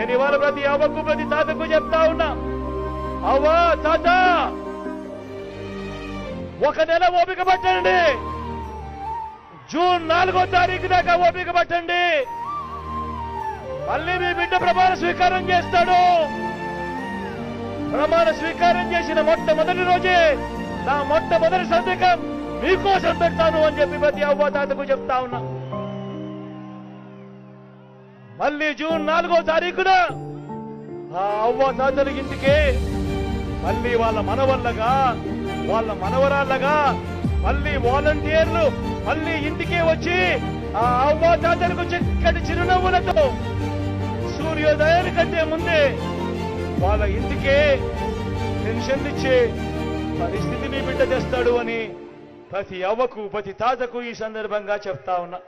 నేను ఇవాళ ప్రతి అవ్వకు ప్రతి తాతకు చెప్తా ఉన్నా, అవ్వా తాత ఒక నెల ఓపిక పట్టండి. జూన్ 4వ తారీఖు దాకా ఓపిక పట్టండి. మళ్ళీ మీ బిడ్డ ప్రమాణ స్వీకారం చేస్తాడు. ప్రమాణ స్వీకారం చేసిన మొట్టమొదటి రోజే నా మొట్టమొదటి సంతకం మీకోసం పెడతాను అని చెప్పి ప్రతి అవ్వ తాతకు చెప్తా ఉన్నా. మళ్ళీ జూన్ 4వ తారీఖున ఆ అవ్వ తాతల ఇంటికి మళ్ళీ వాళ్ళ మనవళ్ళగా వాళ్ళ మనవరాళ్ళగా మళ్ళీ వాలంటీర్లు మళ్ళీ ఇంటికే వచ్చి ఆ అవ్వ తాతలకు చక్కటి చిరునవ్వులతో సూర్యోదయాని కంటే ముందే వాళ్ళ ఇంటికే పెన్షన్ ఇచ్చే పరిస్థితి మీ బిడ్డ తెస్తాడు అని ప్రతి అవ్వకు ప్రతి తాతకు ఈ సందర్భంగా చెప్తా ఉన్నా.